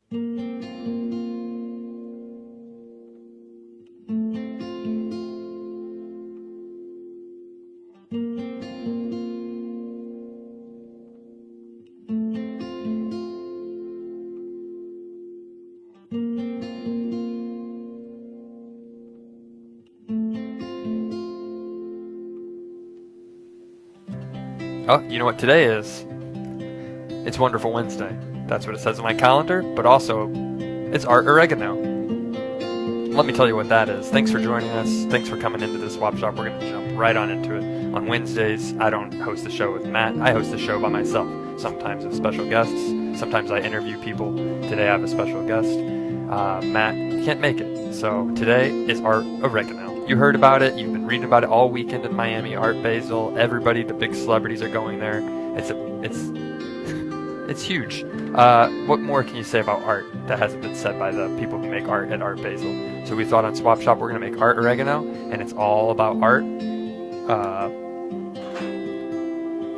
Oh, you know what today is? It's Wonderful Wednesday. That's what it says on my calendar, but also it's Art Oregano. Let me tell you what that is. Thanks for joining us. Thanks for coming into the swap shop. We're going to jump right on into it. On Wednesdays, I don't host the show with Matt. I host the show by myself. Sometimes with special guests. Sometimes I interview people. Today I have a special guest. Matt can't make it. So today is Art Oregano. You heard about it. You've been reading about it all weekend in Miami. Art Basel. Everybody, the big celebrities are going there. It's huge. What more can you say about art that hasn't been said by the people who make art at Art Basel? So we thought on Swap Shop we're going to make Art Oregano, and it's all about art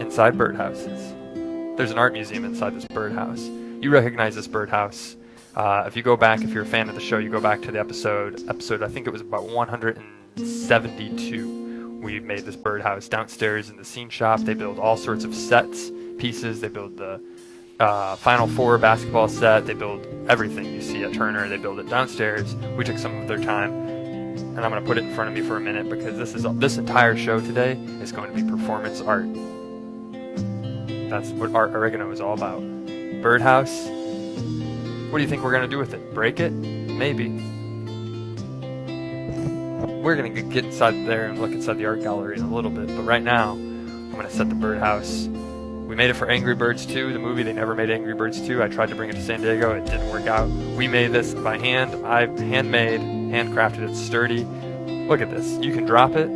inside birdhouses. There's an art museum inside this birdhouse. You recognize this birdhouse. If you go back, if you're a fan of the show, you go back to the episode, I think it was about 172. We made this birdhouse downstairs in the scene shop. They build all sorts of sets, pieces. They build the Final Four basketball set. They build everything you see at Turner. They build it downstairs. We took some of their time, and I'm going to put it in front of me for a minute because this entire show today is going to be performance art. That's what Art Oregano is all about. Birdhouse. What do you think we're going to do with it? Break it? Maybe. We're going to get inside there and look inside the art gallery in a little bit, but right now I'm going to set the birdhouse. We made it for Angry Birds 2, the movie. They never made Angry Birds 2. I tried to bring it to San Diego. It didn't work out. We made this by hand. I handmade, handcrafted. It's sturdy. Look at this. You can drop it.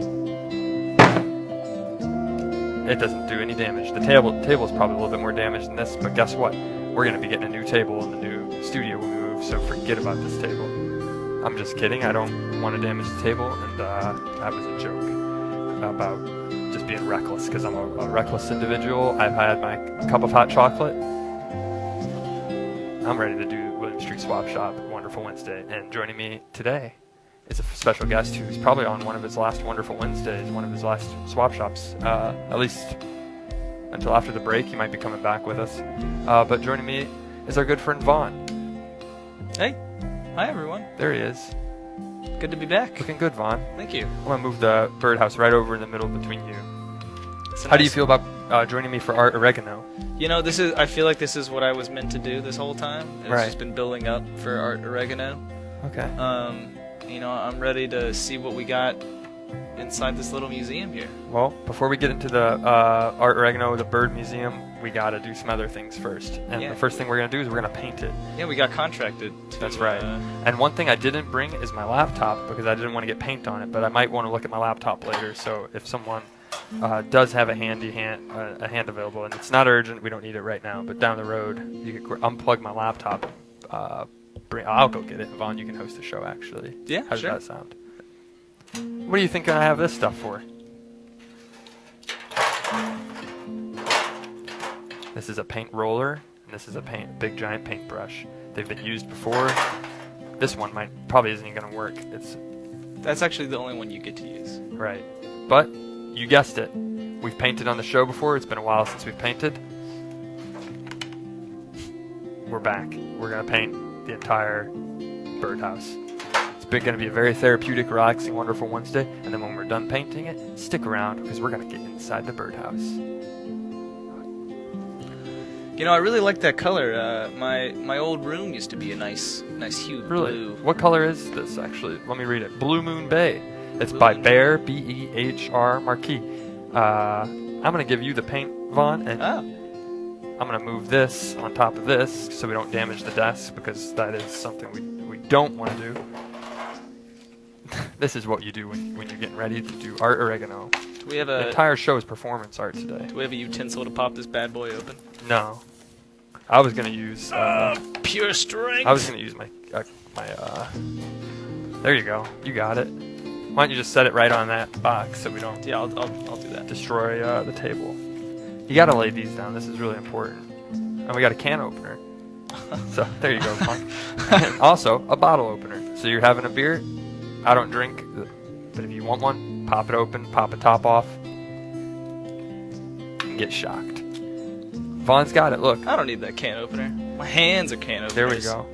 It doesn't do any damage. The table is probably a little bit more damaged than this, but guess what? We're going to be getting a new table in the new studio when we move, so forget about this table. I'm just kidding. I don't want to damage the table, and that was a joke about just being reckless, because I'm a reckless individual. I've had my cup of hot chocolate. I'm ready to do William Street Swap Shop Wonderful Wednesday, and joining me today is a special guest who's probably on one of his last Wonderful Wednesdays, one of his last swap shops, at least until after the break. He might be coming back with us. But joining me is our good friend Vaughn. Hey. Hi, everyone. There he is. Good to be back. Looking good, Vaughn. Thank you. I'm going to move the birdhouse right over in the middle between you. How do you feel about joining me for Art Oregano? You know, I feel like this is what I was meant to do this whole time. It's just been building up for Art Oregano. Okay. You know, I'm ready to see what we got inside this little museum here. Well, before we get into the Art Oregano, the bird museum, we got to do some other things first. And the first thing we're going to do is we're going to paint it. Yeah, we got contracted to. That's right. And one thing I didn't bring is my laptop because I didn't want to get paint on it, but I might want to look at my laptop later. So if someone does have a hand available, and it's not urgent, we don't need it right now, but down the road, you can unplug my laptop. I'll go get it. Vaughn, you can host the show, actually. Yeah, How does sure. that sound? What do you think I have this stuff for? This is a paint roller, and this is a big giant paintbrush. They've been used before. This one probably isn't even gonna work. That's actually the only one you get to use. Right. But you guessed it. We've painted on the show before. It's been a while since we've painted. We're back. We're gonna paint the entire birdhouse. It's going to be a very therapeutic, relaxing, wonderful Wednesday. And then when we're done painting it, stick around because we're going to get inside the birdhouse. You know, I really like that color. My old room used to be a nice hue blue. What color is this, actually? Let me read it. Blue Moon Bay. It's Blue by Moon Behr, B-E-H-R Marquis. I'm going to give you the paint, Vaughn, and I'm going to move this on top of this so we don't damage the desk because that is something we don't want to do. This is what you do when you're getting ready to do Art Oregano. Do we have The entire show is performance art today. Do we have a utensil to pop this bad boy open? No. I was going to use... pure strength! I was going to use my... There you go. You got it. Why don't you just set it right on that box so we don't... Yeah, I'll do that. Destroy the table. You got to lay these down. This is really important. And we got a can opener. So there you go, Vaughn. And also, a bottle opener. So you're having a beer. I don't drink, but if you want one, pop it open, pop the top off, and get shocked. Vaughn's got it. Look. I don't need that can opener. My hands are can openers. There we go.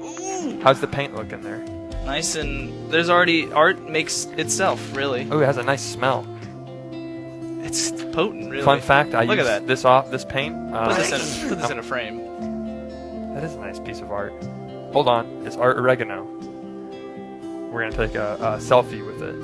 Ooh. How's the paint looking there? Nice, and there's already art makes itself, really. Oh, it has a nice smell. It's potent, really. Fun fact: I Look use at that. this paint. Put this in a frame. That is a nice piece of art. Hold on, it's art oregano. We're gonna take a selfie with it.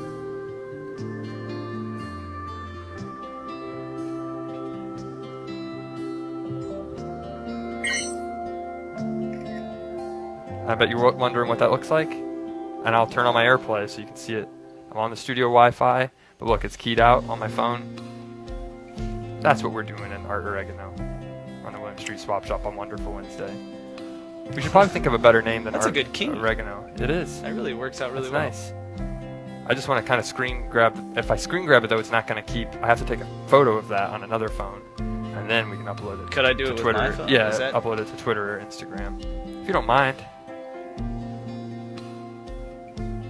I bet you're wondering what that looks like, and I'll turn on my AirPlay so you can see it. I'm on the studio Wi-Fi, but look, it's keyed out on my phone. That's what we're doing in Art Oregano on the William Street Swap Shop on Wonderful Wednesday. We should probably think of a better name than That's a Art good key. Oregano. It is. That really works out really That's well. nice. I just want to kind of screen grab. If I screen grab it though, it's not going to keep. I have to take a photo of that on another phone, and then we can upload it. Could I do to it with Twitter? my phone? Yeah, Is that- upload it to Twitter or Instagram, if you don't mind.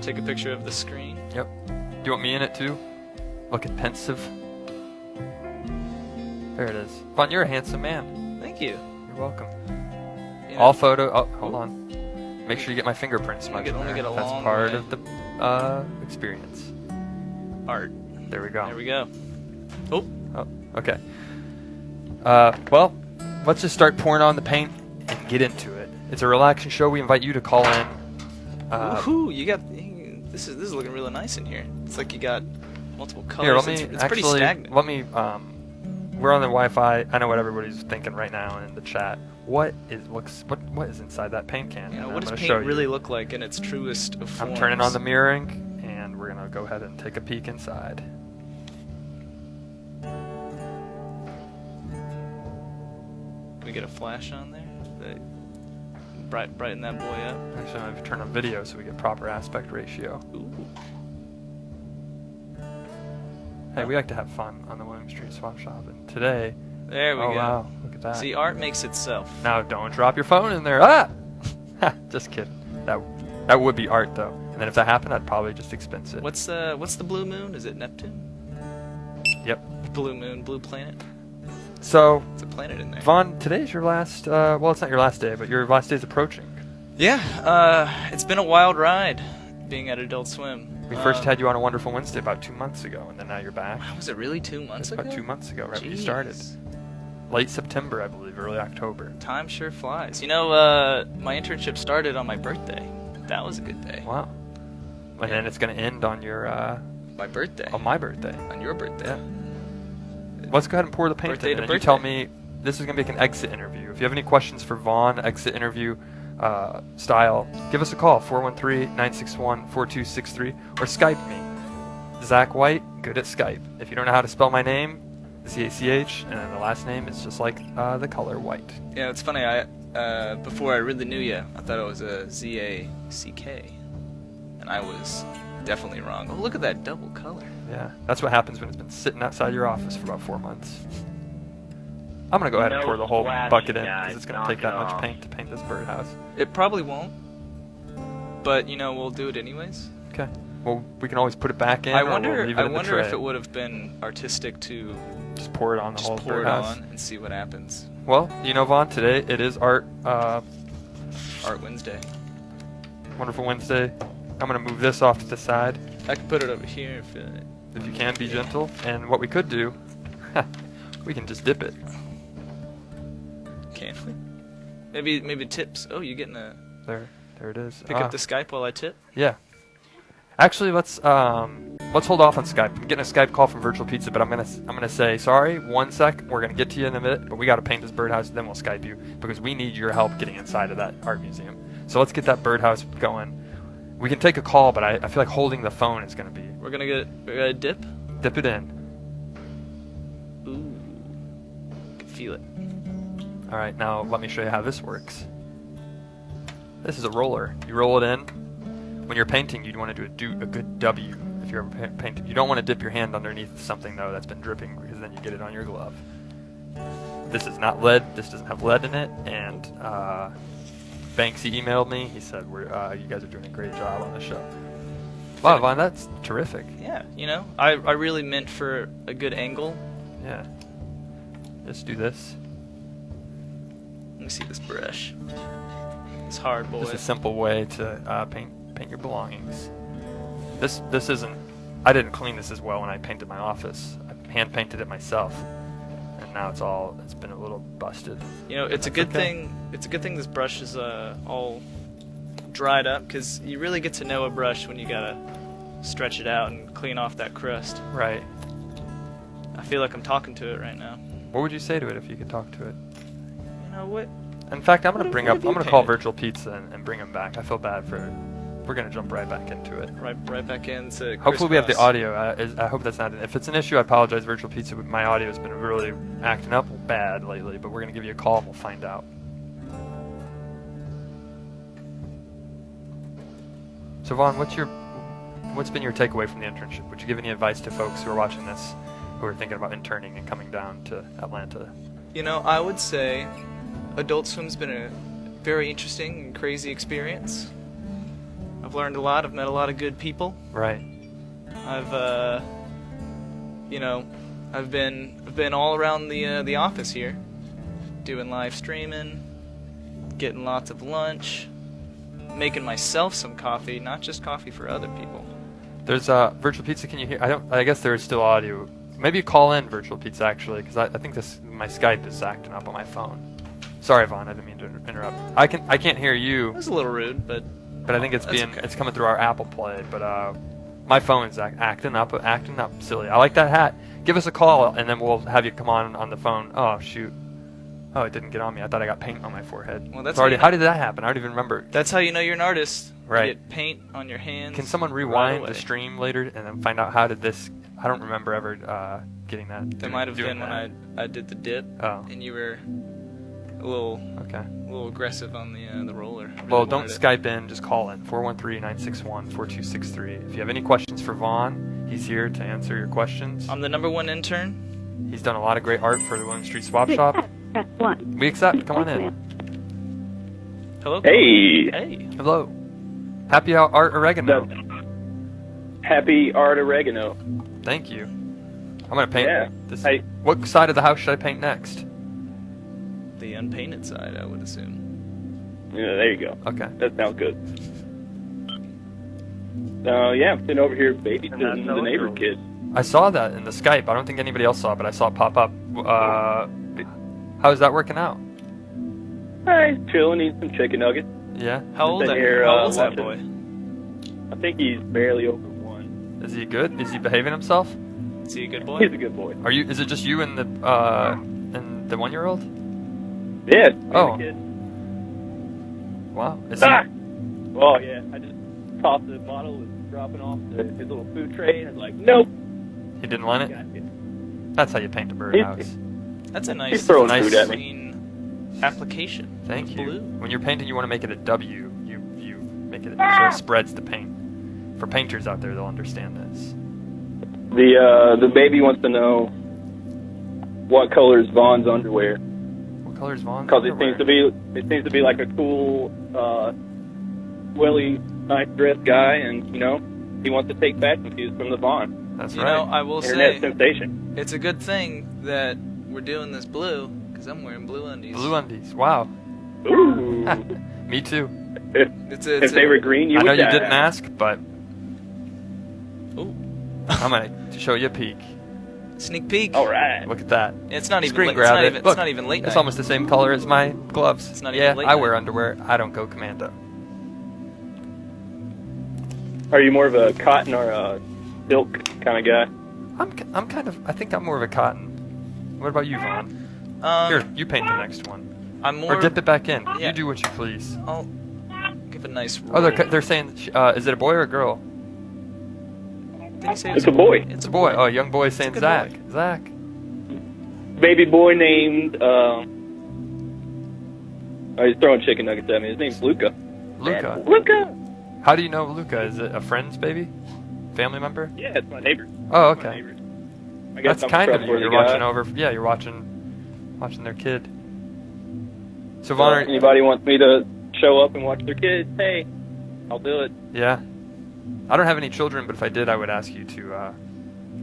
Take a picture of the screen. Yep. Do you want me in it too? Looking pensive. There it is. Vaughn, you're a handsome man. Thank you. You're welcome. You know, All photo. Oh, hold on. Make sure you get my fingerprints Let me smudged get- let me there. get a That's long part way. of the experience. art. There we go. There we go. Oh, Oh, okay. Well, let's just start pouring on the paint and get into it. It's a relaxing show. We invite you to call in. woohoo! You got this is looking really nice in here. It's like you got multiple colors. Here, let me It's pretty stagnant. Let me. We're on the Wi-Fi. I know what everybody's thinking right now in the chat. What is inside that paint can? You know, And what I'm does gonna paint show you. really look like in its truest of forms? I'm turning on the mirroring, and we're gonna go ahead and take a peek inside. Can we get a flash on there? Brighten that boy up. Actually, I'm gonna turn on video so we get proper aspect ratio. Ooh. Hey, we like to have fun on the William Street Swap Shop, and today, There we oh go. wow, look at that. See, art makes itself. Now don't drop your phone in there. Ah! Just kidding. That would be art though. And then if that happened, I'd probably just expense it. What's the blue moon? Is it Neptune? Yep. Blue moon, blue planet. So, It's a planet in there. Vaughn, today's your last. Well, it's not your last day, but your last day's approaching. Yeah. It's been a wild ride being at Adult Swim. We first had you on a Wonderful Wednesday about 2 months ago, and then now you're back. Wow, was it really 2 months It's ago? about 2 months ago, right when you Jeez. started. Late September, I believe, early October. Time sure flies. You know, my internship started on my birthday. That was a good day. Wow. And then it's going to end on your My birthday. on my birthday. On your birthday. Yeah. Let's go ahead and pour the paint Birthday in, to and you tell birthday. me. This is going to be like an exit interview. If you have any questions for Vaughn, exit interview style, give us a call, 413-961-4263, or Skype me. Zach White, good at Skype. If you don't know how to spell my name, Z-A-C-H, and then the last name is just like the color white. Yeah, it's funny. Before I really knew you, I thought it was a Z-A-C-K, and I was definitely wrong. Oh, look at that double color. Yeah, that's what happens when it's been sitting outside your office for about 4 months. I'm going to go ahead and pour the whole bucket in, because it's going to take that much paint to paint this birdhouse. It probably won't, but we'll do it anyways. Okay. Well, we can always put it back in, I or wonder. we'll leave it I in the wonder tray. if it would have been artistic to Just pour it on the just whole pour it birdhouse. on and see what happens. Well, Vaughn, today it is Art Art Wednesday. Wonderful Wednesday. I'm going to move this off to the side, I could put it over here if you can be gentle. And what we could do, we can just dip it. Can we? Maybe tips. Oh, you getting a There it is. pick up the Skype while I tip? Yeah. Actually, let's hold off on Skype. I'm getting a Skype call from Virtual Pizza, but I'm gonna say sorry. 1 sec. We're gonna get to you in a minute, but we gotta paint this birdhouse. Then we'll Skype you because we need your help getting inside of that art museum. So let's get that birdhouse going. We can take a call, but I feel like holding the phone is gonna be. We're gonna dip. Dip it in. Ooh, I can feel it. All right, now let me show you how this works. This is a roller. You roll it in. When you're painting, you'd want to do a good W. If you're painting, you don't want to dip your hand underneath something though that's been dripping, because then you get it on your glove. this is not lead. This doesn't have lead in it. And Banksy emailed me. He said, you guys are doing a great job on the show. Wow, Vaughn, that's terrific. Yeah, you know, I really meant for a good angle. Yeah. Just do this. Let me see this brush. It's hard, boy. Just a simple way to paint your belongings. This isn't. I didn't clean this as well when I painted my office. I hand painted it myself, and now it's been a little busted. You know, it's a good thing. It's a good thing this brush is all dried up, because you really get to know a brush when you gotta stretch it out and clean off that crust. Right. I feel like I'm talking to it right now. What would you say to it if you could talk to it? You know what? In fact, I'm gonna What have you call painted? Virtual Pizza and bring him back. I feel bad for. We're gonna jump right back into it. Right back into. Hopefully we have the crisscross. audio. I hope that's not. If it's an issue, I apologize, Virtual Pizza. But my audio has been really acting up bad lately. But we're gonna give you a call and we'll find out. So Vaughn, what's been your takeaway from the internship? Would you give any advice to folks who are watching this, who are thinking about interning and coming down to Atlanta? You know, I would say Adult Swim's been a very interesting and crazy experience. I've learned a lot. I've met a lot of good people. Right. I've been all around the office here, doing live streaming, getting lots of lunch, making myself some coffee, not just coffee for other people. There's Virtual Pizza. Can you hear? I guess there is still audio. Maybe call in Virtual Pizza actually, because I think my Skype is acting up on my phone. Sorry, Vaughn. I didn't mean to interrupt. I can't hear you. It was a little rude, but I think it's okay. It's coming through our Apple Play. But my phone's acting up silly. I like that hat. Give us a call and then we'll have you come on the phone. Oh shoot. Oh, it didn't get on me. I thought I got paint on my forehead. Well, that's Sorry, how did that happen? I don't even remember. That's how you know you're an artist. Right. You get paint on your hands. Can someone rewind the stream later and then find out how did this? I don't remember ever getting that. That might have been when I did the dip. Oh. And you were a little aggressive on the roller. Really Well, don't wanted it. Skype in. Just call in 413-961-4263. If you have any questions for Vaughn, he's here to answer your questions. I'm the #1 intern. He's done a lot of great art for the William Street Swap Shop. Press 1. We accept. Come on in. Hello. Hey, Hey. Hello. Happy Art Oregano. happy art oregano. Thank you. I'm gonna paint Yeah. this. Hey. What side of the house should I paint next? The unpainted side, I would assume. Yeah, there you go. Okay. That sounds good. Yeah, I'm sitting over here babysitting the neighbor kid. I saw that in the Skype. I don't think anybody else saw it, but I saw it pop up. How's that working out? Hey, chilling, eating some chicken nuggets. Yeah. How old Been that? here, How old's that watching. boy? I think he's barely over 1. Is he good? Is he behaving himself? Is he a good boy? He's a good boy. Are you? Is it just you and the 1-year-old? Yeah. Oh. Kid. Wow. Is Ah! he? Oh, yeah. I just tossed the bottle and dropping off his little food tray, and I was like, nope. He didn't want it. Gotcha. That's how you paint a birdhouse. That's a He's nice, throwing nice food at me. clean application. Thank you. Blue. When you're painting, you want to make it a W. You make it so it spreads the paint. For painters out there, they'll understand this. The baby wants to know what color is Vaughn's underwear. What color is Vaughn's Because underwear? it seems to be like a cool, Willie, nice dressed guy, and he wants to take fashion cues from the Vaughn. That's You right. know, I will Internet say sensation. it's a good thing that we're doing this blue, because I'm wearing blue undies. Blue undies. Wow. Ooh. Me too. If they were green, you I would know you die. didn't ask, but Ooh. I'm gonna show you a peek. Sneak peek. All right. Look at that. It's not even. Screen It's grab not it. even. Look, It's not even late It's night. almost the same color as my gloves. It's not yeah, even late I wear night. underwear. I don't go commando. Are you more of a cotton or a silk kind of guy? I'm kind of. I think I'm more of a cotton. What about you, Vaughn? Here, you paint the next one. I'm more. Or dip it back in. Yeah. You do what you please. I'll give a nice. Oh, roll. they're saying, is it a boy or a girl? Did he say It's a boy. It's It's a boy. Oh, a young boy saying good Zach. boy. Zach. Baby boy named. Oh, he's throwing chicken nuggets at me. His name's Luca. Luca. Luca. How do you know Luca? Is it a friend's baby? Family member? Yeah, it's my neighbor. Oh, It's my okay. neighbor. I guess That's I'm a kind of you. trustworthy You're guy. watching over. Yeah, you're watching watching their kid. So Vaughn, anybody wants me to show up and watch their kids, hey, I'll do it. yeah. I don't have any children, but if I did, I would ask you to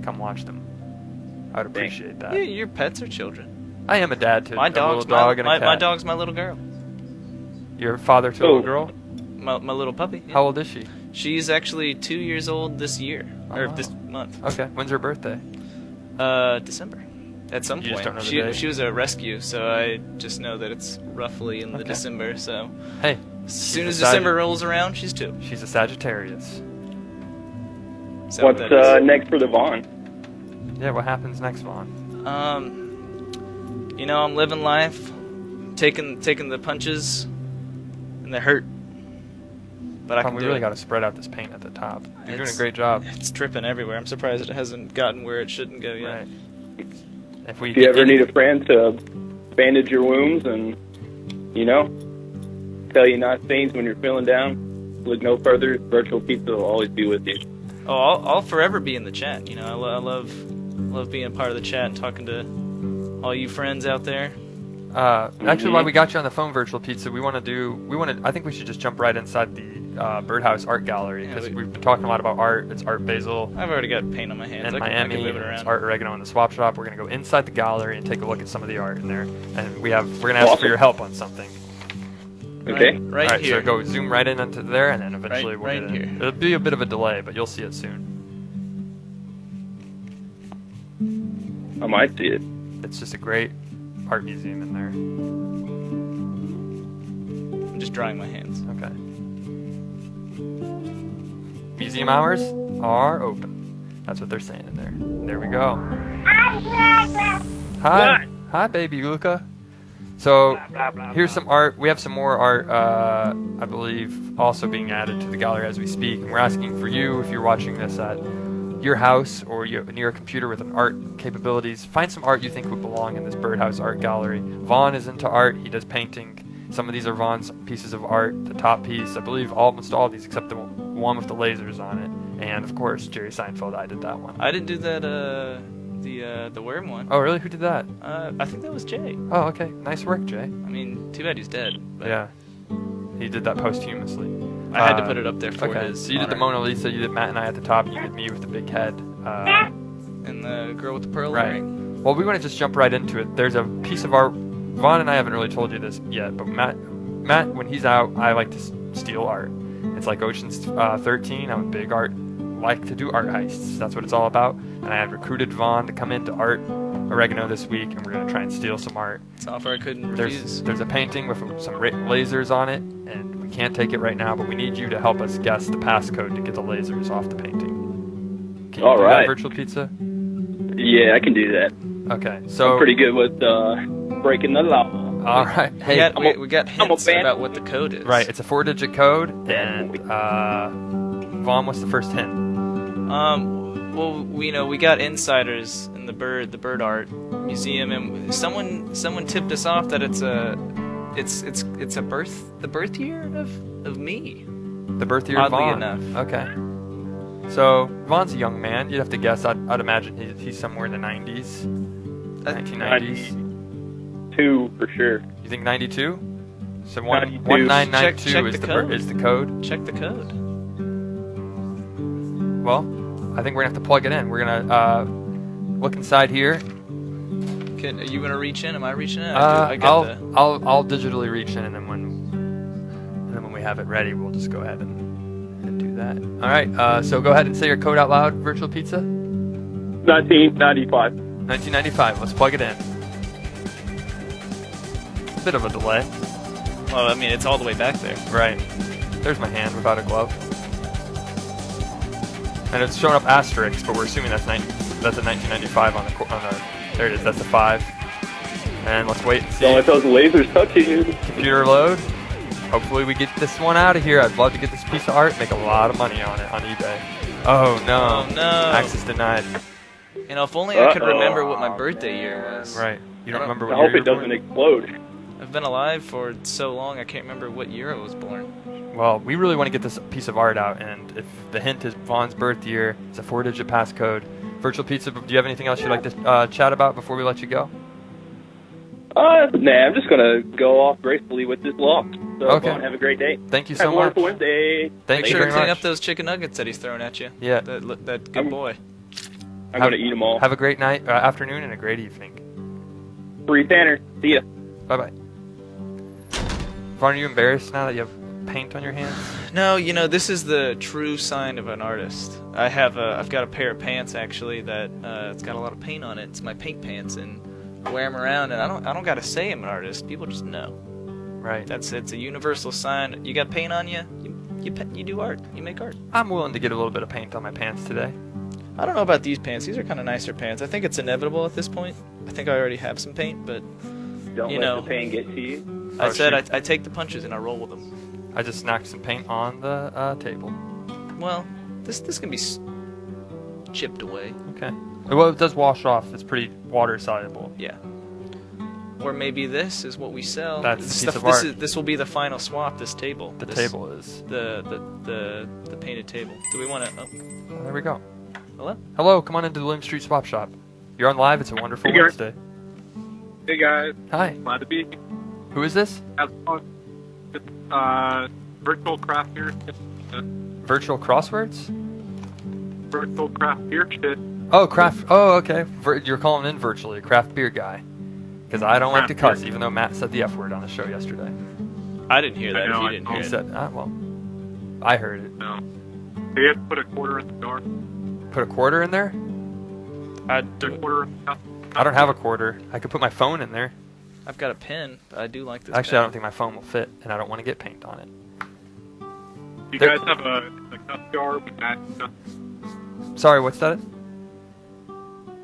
come watch them. I would appreciate that. Yeah, your pets are children. I am a dad to My a dog's little dog and a cat. my dog's my little girl. You're a father to a little girl? My little puppy. Yeah. How old is she? She's actually 2 years old this year, or this month. Okay. When's her birthday? December. At some You just point. don't know the day? She was a rescue, so I just know that it's roughly in the December. So Hey. as soon as December rolls around, she's 2. She's a Sagittarius. Is that what What's that is? next for the Vaughn? Yeah, what happens next, Vaughn? You know, I'm living life, taking the punches, and they hurt. But I Tom, can we do really it. got to spread out this paint at the top. You're doing a It's- great job. It's dripping everywhere. I'm surprised it hasn't gotten where it shouldn't go yet. Right. If If you ever need a friend to bandage your wounds and, tell you nice things when you're feeling down, look no further. Virtual Pizza will always be with you. Oh, I'll forever be in the chat. You know, I love being a part of the chat and talking to all you friends out there. Actually, while we got you on the phone, Virtual Pizza, I think we should just jump right inside the Birdhouse Art Gallery, because we've been talking a lot about art. It's Art Basil I've already got paint on my hands. in I can Miami, move it and it's around. Art Oregano in the swap shop. We're going to go inside the gallery and take a look at some of the art in there. And we're going to ask for Awesome. your help on something. Okay? Right All right, here. so go zoom right in into there, and then eventually Right we'll get in. here. It'll be a bit of a delay, but you'll see it soon. I might see it. It's just a great art museum in there. I'm just drying my hands. Okay. Museum hours are open. That's what they're saying in there. There we go. Hi. Hi, baby Luca. So, here's some art. We have some more art, I believe, also being added to the gallery as we speak. And we're asking for you, if you're watching this at your house or near a computer with an art capabilities, find some art you think would belong in this Birdhouse art gallery. Vaughn is into art. He does painting. Some of these are Vaughn's pieces of art. The top piece, I believe almost all of these except the one with the lasers on it. And, of course, Jerry Seinfeld, I did that one. I didn't do that. The worm one. Oh, really? Who did that? I think that was Jay. Oh, okay. Nice work, Jay. I mean, too bad he's dead. But Yeah. He did that posthumously. I had to put it up there for Okay, his so you did the honor. Mona Lisa, you did Matt and I at the top, you did me with the big head. And the girl with the pearl Right. earring. Well, we want to just jump right into it. There's a piece of art. Vaughn and I haven't really told you this yet, but Matt, when he's out, I like to steal art. It's like Ocean's 13. I'm a big like to do art heists. That's what it's all about. And I had recruited Vaughn to come into Art Oregano this week, and we're going to try and steal some art. It's an offer I couldn't refuse. There's a painting with some lasers on it, and we can't take it right now, but we need you to help us guess the passcode to get the lasers off the painting. Can you All do right. that, Virtual Pizza? Yeah, I can do that. Okay, so... I'm pretty good with breaking the law. All right. Hey, we got I'm a hints fan. about what the code is. right, it's a 4-digit code, and Vaughn, what's the first hint? Well, we got insiders in the bird art museum, and someone tipped us off that it's the birth year of me. The birth year of Oddly Vaughn. enough. Okay. So, Vaughn's a young man. You'd have to guess. I'd imagine he's somewhere in the 90s. 1990s. 92 for sure. You think 92? So 92. 1992 Check is the the code. is the code. Check the code. Well, I think we're gonna have to plug it in. We're gonna look inside here. Are you gonna reach in? Am I reaching in? I'll digitally reach in, and then when we have it ready, we'll just go ahead and do that. All right. So go ahead and say your code out loud, Virtual Pizza. 1995. 1995. Let's plug it in. Bit of a delay. Well, I mean, it's all the way back there. Right. There's my hand without a glove. And it's showing up asterisks, but we're assuming that's a 1995 on the there it is. That's a 5. And let's wait and see. Don't let those lasers touch you. Computer load. Hopefully we get this one out of here. I'd love to get this piece of art, make a lot of money on it on eBay. Oh no. Oh no. Access denied. You know, if only I could remember what my birthday year was. Right. You don't remember I what hope year it you were doesn't born? explode. I've been alive for so long, I can't remember what year I was born. Well, we really want to get this piece of art out, and if the hint is Vaughn's birth year, it's a 4-digit passcode. Virtual Pizza, do you have anything else you'd like to chat about before we let you go? Nah, I'm just gonna go off gracefully with this loss. So Okay. have a great day. Thank you Have so a much. wonderful Wednesday. Thank Make you sure to very clean much. up those chicken nuggets that he's throwing at you. Yeah. That good boy. I'm gonna eat them all. Have a great night, afternoon, and a great evening. Free Tanner. See ya. Bye bye. Vaughn, are you embarrassed now that you have paint on your hands? No, this is the true sign of an artist. I've got a pair of pants actually that it's got a lot of paint on it. It's my paint pants, and I wear them around, and I don't gotta say I'm an artist. People just know. Right. It's a universal sign. You got paint on you. You do art. You make art. I'm willing to get a little bit of paint on my pants today. I don't know about these pants. These are kind of nicer pants. I think it's inevitable at this point. I think I already have some paint, but Don't You let know. the pain get to you. I Oh, said shoot. I take the punches and I roll with them. I just knocked some paint on the table. Well, this can be chipped away. Okay. Well, it does wash off. It's pretty water soluble. Yeah. Or maybe this is what we sell. That's This a piece stuff- of this art. This will be the final swap. This table. The This- table is. The painted table. Do we want to? Oh, Oh, there we go. hello. Hello, come on into the William Street Swap Shop. You're on live. It's a wonderful Hey, guys. Wednesday. Hey guys, Hi. glad to be here. Who is this? How's it going? It's, virtual craft beer shit. Virtual crosswords? Virtual craft beer shit. Oh, craft. Oh, okay. You're calling in virtually, craft beer guy. Because I don't like to Craft cuss, beer. even though Matt said the F word on the show yesterday. I didn't hear that. I know, if you I didn't know. hear He it. said, well, I heard it. No. So you have to put a quarter in the jar. Put a quarter in there? I'd Put do a it. quarter in the cup. I don't have a quarter. I could put my phone in there. I've got a pen, but I do like this. Actually, I pen. don't think my phone will fit, and I don't want to get paint on it. You There- guys have a cup jar with that stuff? Sorry, what's that?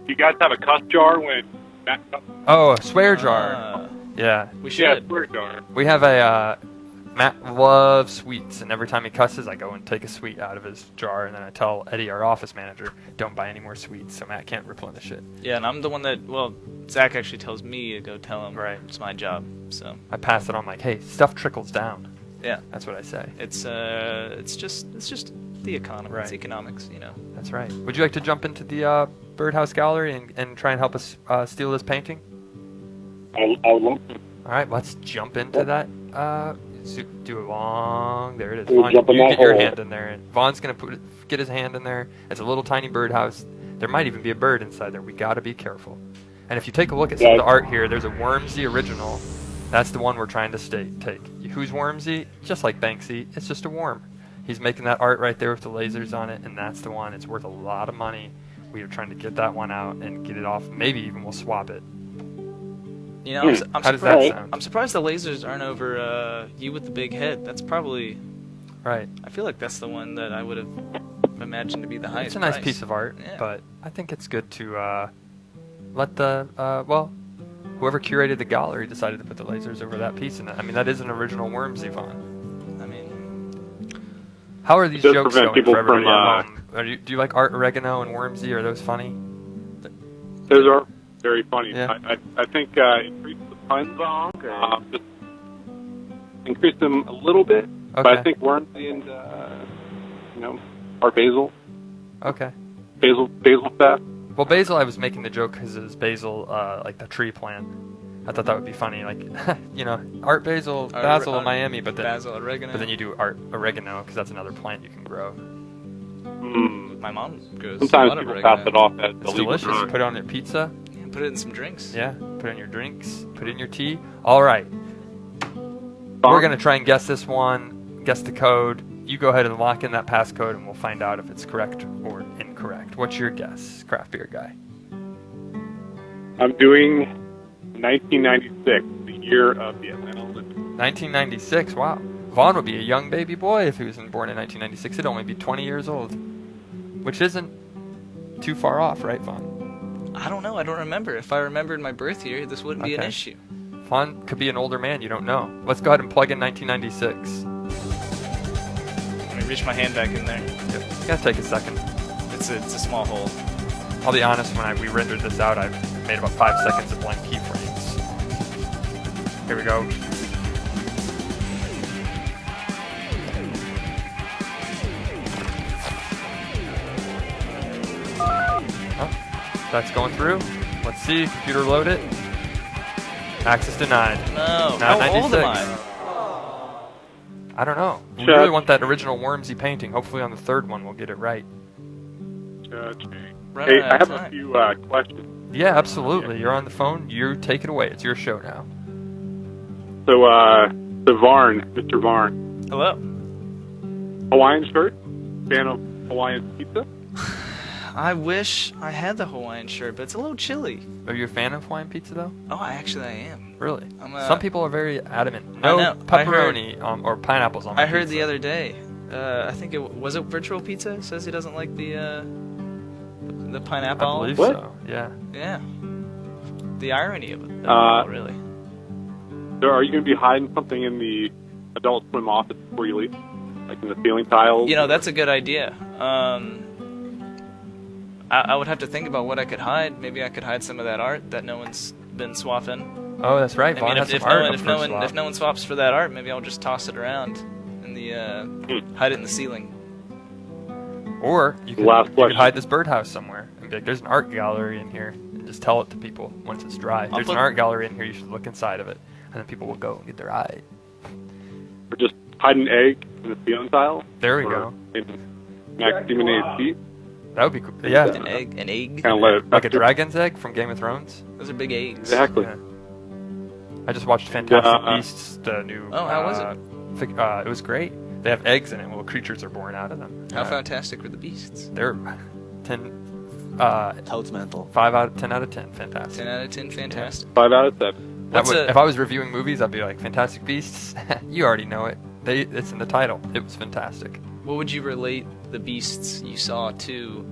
You guys have a cup jar when that cup? Oh, a swear jar. Ah, Yeah. we Yeah, should. swear jar. We have a, Matt loves sweets, and every time he cusses, I go and take a sweet out of his jar, and then I tell Eddie, our office manager, don't buy any more sweets, so Matt can't replenish it. Yeah, and I'm the one that. Well, Zach actually tells me to go tell him. Right. It's my job. So I pass it on like, hey, stuff trickles down. yeah, That's what I say. it's just the economy. It's Right. economics. That's right. Would you like to jump into the Birdhouse gallery and try and help us steal this painting? I would love to. All right, let's jump into that. Do it long. There it is. Ooh, Vaughn, jump in you that get your hole. hand in there. And Vaughn's gonna get his hand in there. It's a little tiny birdhouse. There might even be a bird inside there. We gotta be careful. And if you take a look at some of the art here, there's a Wormsy original. That's the one we're trying to take. Who's Wormsy? Just like Banksy, it's just a worm. He's making that art right there with the lasers on it, and that's the one. It's worth a lot of money. We are trying to get that one out and get it off. Maybe even we'll swap it. I'm How does that surprised. sound? I'm surprised the lasers aren't over you with the big head. That's probably. Right. I feel like that's the one that I would have imagined to be the highest. It's a nice price. piece of art, Yeah. but I think it's good to let the whoever curated the gallery decided to put the lasers over that piece in it. I mean, that is an original Wormsy Vaughn. I mean, How are these does jokes prevent going people for everybody from, at home? Do you like Art Oregano and Wormsy? Are those funny? Those are very funny. Yeah. I think increase the puns, just increase them a little bit. But Okay. I think Wormsy and our basil Okay. stuff. Well, basil, I was making the joke because it was basil, like the tree plant. I thought that would be funny, like Art Basil, Basil in Miami, but then basil, oregano. but then you do Art Oregano because that's another plant you can grow. My mom grows Sometimes a lot of people oregano. pass it off as It's illegal delicious. drug. Put it on your pizza. Yeah, put it in some drinks. Yeah, put it in your drinks, put it in your tea. All right, we're going to try and guess this one, guess the code. You go ahead and lock in that passcode, and we'll find out if it's correct or incorrect. What's your guess, craft beer guy? I'm doing 1996, the year of the Atlanta Olympics. 1996, wow. Vaughn would be a young baby boy if he was born in 1996. He'd only be 20 years old, which isn't too far off, right, Vaughn? I don't know. I don't remember. If I remembered my birth year, this wouldn't be an Okay. issue. Vaughn could be an older man, you don't know. Let's go ahead and plug in 1996. Let me reach my hand back in there. It's gonna take a second. It's a small hole. I'll be honest, when we rendered this out, I made about 5 seconds of blank keyframes. Here we go. Oh, that's going through. Let's see, computer load it. Access denied. No. Not How old am 96. I? I don't know. We Check. really want that original Wormsy painting. Hopefully on the third one we'll get it right. Running Hey, out I of have a time. few questions. Yeah, absolutely. You're on the phone. You take it away. It's your show now. So, Varn, Mr. Varn, Hello. Hawaiian shirt? Fan of Hawaiian pizza? I wish I had the Hawaiian shirt, but it's a little chilly. Are you a fan of Hawaiian pizza though? Oh, I am. Really? I'm Some people are very adamant. I No know. I heard- pepperoni or pineapples on my I heard pizza. the other day. I think it was it Virtual Pizza says he doesn't like the pineapple. I believe What? so. Yeah. Yeah. The irony of it, all, really. So are you going to be hiding something in the Adult Swim office before you leave? Like in the ceiling tiles? You know, that's a good idea. I would have to think about what I could hide. Maybe I could hide some of that art that no one's been swapping. Oh, that's right. I Vaughn mean, has if some art no one, up if for no one, swap. if no one swaps for that art, maybe I'll just toss it around in the hide it in the ceiling. Or you could, Last you could question. hide this birdhouse somewhere. And be like, there's an art gallery in here. And just tell it to people once it's dry. There's put- an art gallery in here. You should look inside of it. And then people will go and get their eye. Or just hide an egg in the ceiling tile? There we Or go. in Max Demon's feet? That would be cool. Yeah. An egg. Kind of let it Like a fester. dragon's egg from Game of Thrones. Those are big eggs. Exactly. Yeah. I just watched Fantastic Yeah. Beasts, the new. Oh, how was it? It was great. They have eggs in it. Little creatures are born out of them. How fantastic were the beasts? They're 10, Toad's mental. 5 out of 10 out of 10. Fantastic. 10 out of 10, fantastic. 5 out of 7. That What's would, a- if I was reviewing movies, I'd be like, Fantastic Beasts. You already know it. It's in the title. It was fantastic. What would you relate the beasts you saw to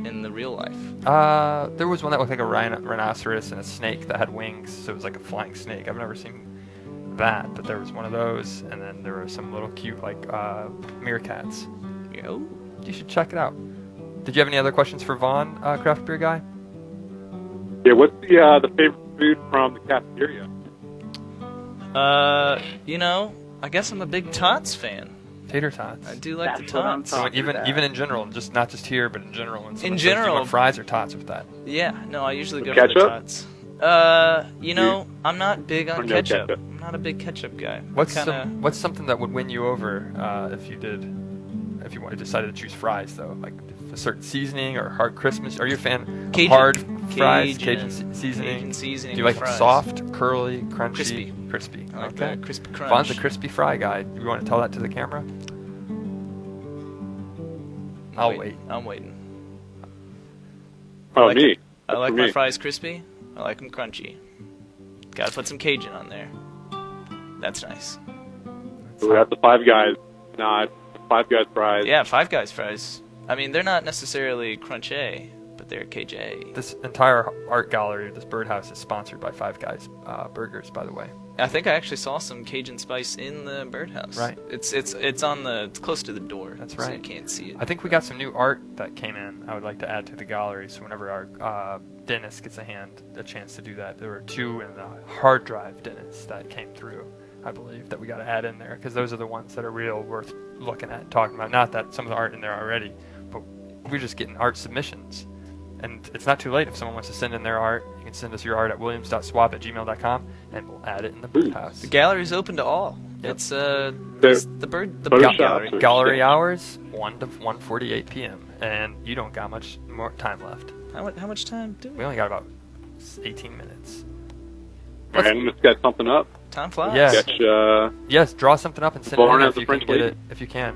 in the real life? There was one that looked like a rhinoceros and a snake that had wings, so it was like a flying snake. I've never seen that, but there was one of those, and then there were some little cute like meerkats. Yo. You should check it out. Did you have any other questions for Vaughn, craft beer guy? Yeah, what's the favorite food from the cafeteria? You know, I guess I'm a big Tots fan. Tater tots. I do like That's the what I'm Tots. So talking even about. even in general, just not just here, but in general. When someone In says, "Do you general. want fries or tots with that?" Yeah, no, I usually With go for the ketchup? Tots. You know, I'm not big Or on no ketchup. ketchup? I'm not a big ketchup guy. What's kinda... what's something that would win you over if you decided to choose fries though, like a certain seasoning or hard Christmas? Are you a fan of Cajun. hard fries, Cajun. seasoning? Cajun seasoning Do you like with them fries. soft, curly, crunchy, Crispy. crispy? I like Okay. the crispy crunch. Vaughn's a crispy fry guy. Do you want to tell that to the camera? I'll wait. I'm waiting. Oh, like me. it. I That's like for my me. fries crispy. I like them crunchy. Gotta put some Cajun on there. That's nice. So that's the Five Guys. Not Five Guys fries. Yeah, Five Guys fries. I mean, they're not necessarily crunchy, but they're KJ. This entire art gallery, this birdhouse, is sponsored by Five Guys Burgers, by the way. I think I actually saw some Cajun spice in the birdhouse. Right. It's close to the door. That's So you right. can't see it. I think we got some new art that came in. I would like to add to the gallery, so whenever our dentist gets a chance to do that. There were 2 in the hard drive dentists that came through, I believe, that we got to add in there, because those are the ones that are real worth looking at and talking about. Not that some of the art in there already, but we're just getting art submissions. And it's not too late if someone wants to send in their art. You can send us your art at williams.swap@gmail.com, and we'll add it in the birdhouse. The gallery's open to all. Yep. It's The the bird Photoshop gallery. or- Gallery hours 1 to 1:48 p.m. and you don't got much more time left. How much time do We we? only got about 18 minutes. And let's get something up. Time flies. Yeah. Sketch, Yes, draw something up and send it Born in as if a you can French get lady. it. If you can.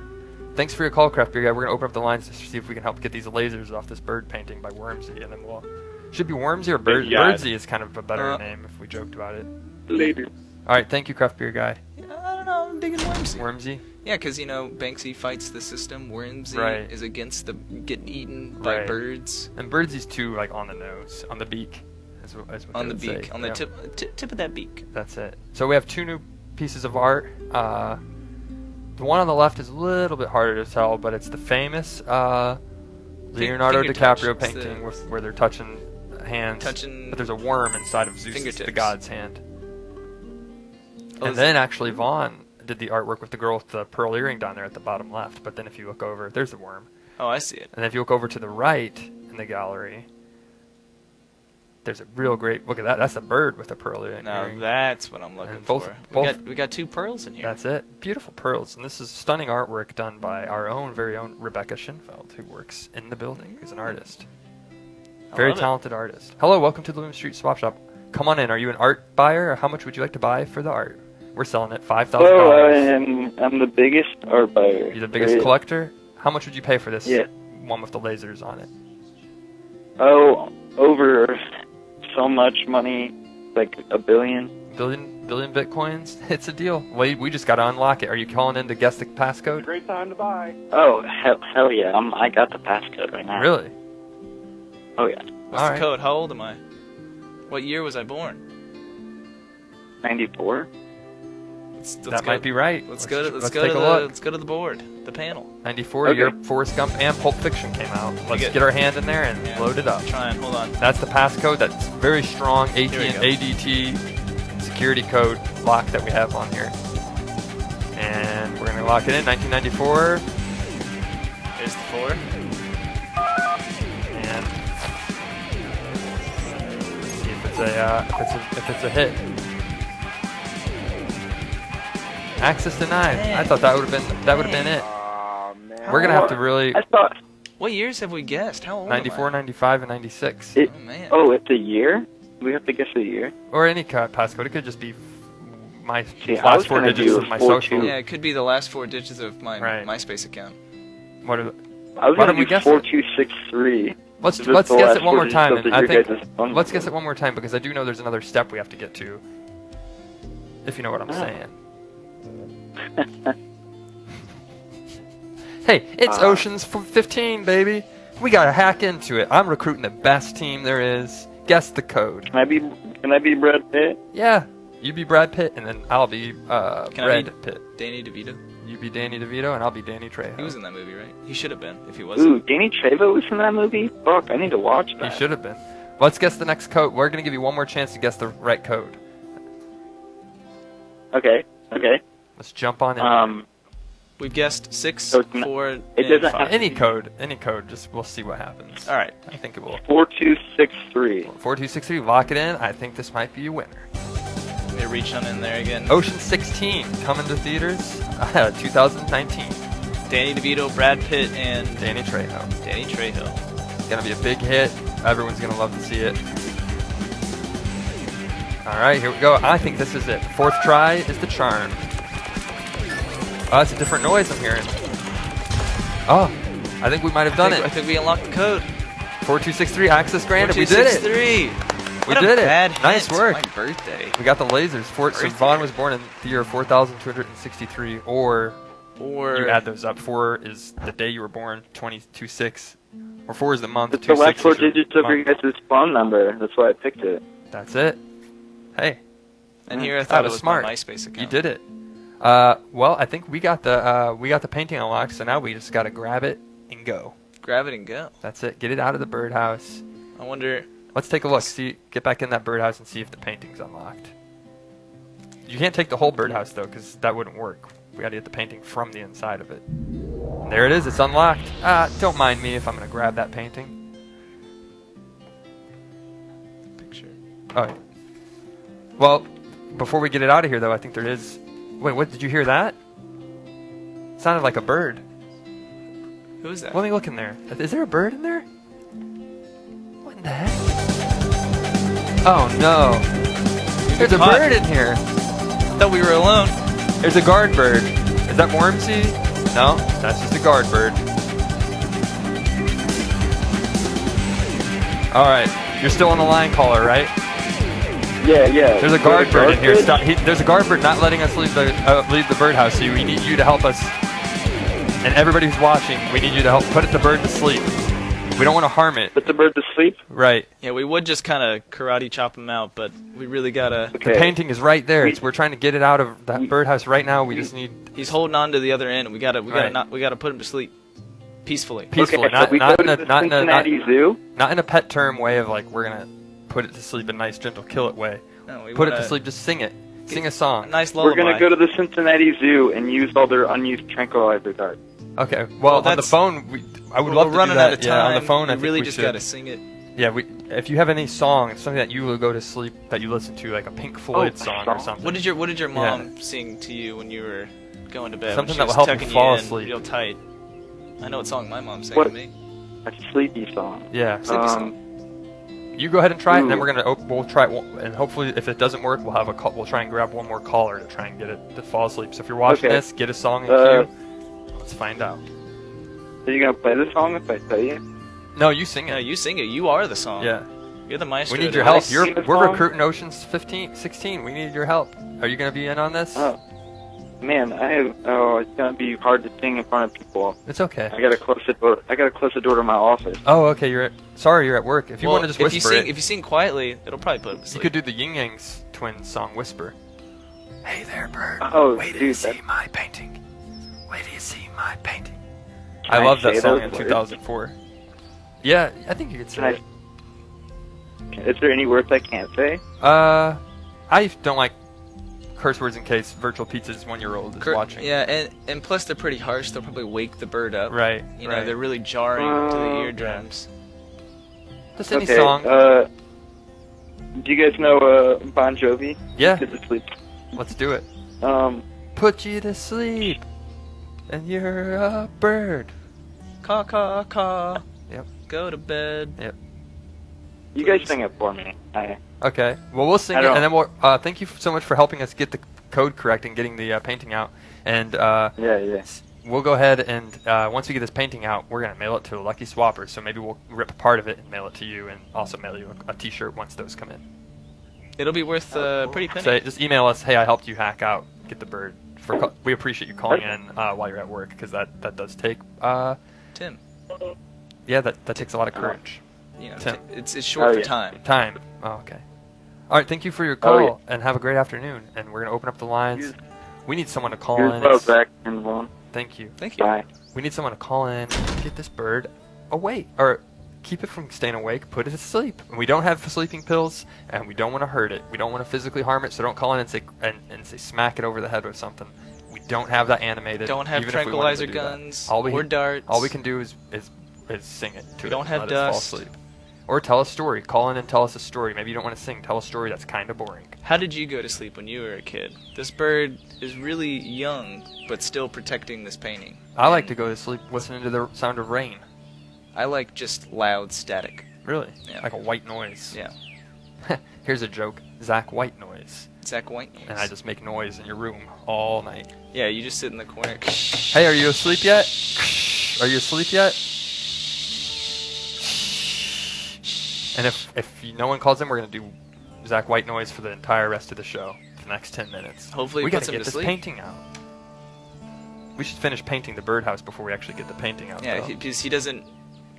Thanks for your call, Craft Beer Guy. We're gonna open up the lines to see if we can help get these lasers off this bird painting by Wormsy, and then we'll. Should be Wormsy or Bird? Yeah. Birdsy is kind of a better Uh, name if we joked about it. later. All right, thank you, Craft Beer Guy. I don't know. I'm big in Wormsy. Wormsy. Yeah, because you know Banksy fights the system. Wormsy Right. is against the getting eaten by Right. birds. And Birdsy's too like on the nose, on the beak. Is what On they the would beak, say. on the Yeah. tip of that beak. That's it. So we have 2 new pieces of art. The one on the left is a little bit harder to tell, but it's the famous Leonardo finger touch. DiCaprio It's the- painting where they're touching hands. Touching But there's a worm inside of Zeus, the fingertips. god's hand. Oh, And is then it- actually Vaughn did the artwork with the girl with the pearl earring down there at the bottom left. But then if you look over, there's the worm. Oh, I see it. And if you look over to the right in the gallery, There's a real great look at that. That's a bird with a pearl earring. Now that's what I'm looking And both- for. both- We got 2 pearls in here. That's it. Beautiful pearls. And this is stunning artwork done by our own very own Rebecca Schinfeld, who works in the building, who's an artist. Very love it. talented artist. Hello, welcome to the Bloom Street Swap Shop. Come on in. Are you an art buyer, or how much would you like to buy for the art? We're selling it $5,000. Oh, I'm the biggest art buyer. You're the biggest Right. collector? How much would you pay for this Yeah. one with the lasers on it? Oh, over so much money, like $1 billion. Billion bitcoins? It's a deal. Well, we just got to unlock it. Are you calling in to guess the passcode? Great time to buy. Oh, hell yeah. I got the passcode right now. Really? Oh, yeah. What's All the right. code? How old am I? What year was I born? 94? Let's That might be right. Let's go to take a look. let's go to the board, the panel. 94, Okay. year Forrest Gump and Pulp Fiction came out. Let's get- get our hand in there and Yeah. load it up. Try and hold on. That's the passcode. That's very strong we go. ADT security code lock that we have on here. And we're going to lock it in, 1994. There's the 4. And see if it's a hit. Access denied. I thought that would have been it. Aw, man. We're gonna have to really I thought... What years have we guessed? How old am I? 94, 95, and 96, It, Oh man. oh, it's a year? We have to guess a year? or any passcode. It could just be my See, I last was 4 gonna digits do of my 42. social. Yeah, it could be the last 4 digits of my Right. MySpace account. What are I was Why going don't we to do guess it? 4263. let's Is this let's the guess last it one more 4 time. digits And of I your think guys' phone let's number? guess it one more time because I do know there's another step we have to get to. If you know what I'm saying. Hey, it's Ocean's 15, baby. We gotta hack into it. I'm recruiting the best team there is. Guess the code. Can I be Brad Pitt? Yeah, you be Brad Pitt, and then I'll be Can I Brad be Pitt. Danny DeVito? You be Danny DeVito, and I'll be Danny Trejo. He was in that movie, right? He should have been if he wasn't. Ooh, Danny Trejo was in that movie? Fuck, I need to watch He that. should have been. Let's guess the next code. We're gonna give you one more chance to guess the right code. Okay. Let's jump on in. We've guessed 6, So it's not- 4, it and doesn't 5. have- Any code. Just we'll see what happens. All right. I think it will. 4263. 4263, lock it in. I think this might be a winner. Let me reach on in there again. Ocean 16 coming to theaters 2019. Danny DeVito, Brad Pitt, and Danny Trejo. Danny Trejo. It's gonna be a big hit. Everyone's gonna love to see it. All right, here we go. I think this is it. Fourth try is the charm. Oh, that's a different noise I'm hearing. Oh, I think we might have done I it. think we unlocked the code. 4263 access granted. We did it. 4263. We What a did it. bad Nice hint. work. My birthday. We got the lasers. So Birthday. Vaughn was born in the year 4263, or Or you add those up. 4 is the day you were born, 22/6. Or 4 is the month. It's the last 26 4 is your digits of your month. guys' phone number. That's why I picked it. That's it. Hey, and here I that thought it was was smart. my MySpace account. You did it. Well, I think we got the painting unlocked, so now we just gotta grab it and go. Grab it and go. That's it. Get it out of the birdhouse. I wonder. Let's take a look. See, get back in that birdhouse and see if the painting's unlocked. You can't take the whole birdhouse though, because that wouldn't work. We gotta get the painting from the inside of it. There it is. It's unlocked. Don't mind me if I'm gonna grab that painting. Picture. Oh. Yeah. Well, before we get it out of here though, I think there is. Wait, what? Did you hear that? It sounded like a bird. Who is that? Let me look in there. Is there a bird in there? What in the heck? Oh no. There's a caught. bird in here. I thought we were alone. There's a guard bird. Is that Wormsy? No, that's just a guard bird. Alright, you're still on the line, caller, right? Yeah. There's a guard bird in here. bird? Stop. There's a guard bird not letting us leave the birdhouse, so we need you to help us. And everybody who's watching, we need you to help put the bird to sleep. We don't want to harm it. Put the bird to sleep? Right. Yeah, we would just kind of karate chop him out, but we really gotta. The painting is right there. We're trying to get it out of that birdhouse right now. We just need He's holding on to the other end. We gotta Right. put him to sleep peacefully. peacefully, Okay, so not we not go in to a the not in a not, Cincinnati Zoo? not in a pet term way of like we're gonna put it to sleep in a nice gentle kill it way. No, we Put it wanna- to sleep. Just sing it. Sing a A song. nice We're lullaby. going to go to the Cincinnati Zoo and use all their unused tranquilizer darts. Okay. Well, on the that's- phone, I would We're love to do running that. out of Yeah, time. on the phone, I we think really we just should. gotta sing it. Yeah, if you have any song, something that you will go to sleep that you listen to, like a Pink Floyd song or something. What did your mom sing to you when you were going to bed? Something when that she will was help you tucking fall in asleep. real tight. I know what song my mom sang What? to me. A sleepy song. Yeah. Sleepy song. You go ahead and try it, and then Ooh. we'll try it, and hopefully, if it doesn't work, we'll try and grab one more caller to try and get it to fall asleep. So if you're watching Okay. this, get a song in queue. Let's find out. Are you gonna play the song if I tell you? No, you sing it. No, you sing it. You are the song. Yeah. You're the maestro. We need your Can I help. sing the We're song? recruiting Ocean's 16. We need your help. Are you gonna be in on this? Oh, man, it's gonna be hard to sing in front of people. It's okay. I gotta close the door. I gotta close the door to my office. Oh, okay. You're at work. If you want to just whisper if you sing quietly, it'll probably put him to you sleep. could do the Yin Yang's twins song "Whisper." Hey there, bird. Oh, Wait till dude, you see that's- my painting. Wait till you see my painting. Can I love that say song those in words? 2004. Yeah, I think you could say Can Is there any words I can't say? it. I don't like curse words in case Virtual Pizza's 1-year-old is watching. Yeah, and plus they're pretty harsh. They'll probably wake the bird up. Right. You know, right. they're really jarring to the Oh, eardrums. Just any Okay. song. Do you guys know Bon Jovi? Yeah. Get to sleep. Let's do it. Put you to sleep, and you're a bird. Caw, caw, caw. Yep. Go to bed. Yep. You guys sing it for me. Okay. Well, we'll sing I it, don't- and then we'll. Thank you so much for helping us get the code correct and getting the painting out. And Yeah. we'll go ahead and once we get this painting out, we're gonna mail it to a lucky swapper. So maybe we'll rip a part of it and mail it to you, and also mail you a T-shirt once those come in. It'll be worth a pretty penny. Say, just email us. Hey, I helped you hack out. Get the bird. We appreciate you calling in while you're at work because that does take. Tim, Yeah, that takes a lot of courage. you know, Tim. it's short Oh, for yeah. time. Time. Oh, okay. All right. Thank you for your call, yeah. and have a great afternoon. And we're gonna open up the lines. Here's- We need someone to call Here's in. well, Zach and Vaughn. Thank you. Thank you. Bye. We need someone to call in, get this bird away, or keep it from staying awake, put it to sleep. And we don't have sleeping pills, and we don't want to hurt it. We don't want to physically harm it, so don't call in and say smack it over the head with something. We don't have that animated. Don't have even if we wanted to tranquilizer do that. guns All we or darts. All we can do is sing it to We it don't and have let it fall dust. asleep. Or tell a story. Call in and tell us a story. Maybe you don't want to sing. Tell a story that's kind of boring. How did you go to sleep when you were a kid? This bird is really young, but still protecting this painting. I like to go to sleep listening to the sound of rain. I like just loud static. Really? Yeah. Like a white noise. Yeah. Here's a joke. Zach White noise. Zach White noise. And I just make noise in your room all night. Yeah, you just sit in the corner. Hey, are you asleep yet? Are you asleep yet? And if no one calls in, we're gonna do Zach White noise for the entire rest of the show, for the next 10 minutes. Hopefully, we it gotta puts him get to this sleep. painting out. We should finish painting the birdhouse before we actually get the painting out. Yeah, though. because he doesn't.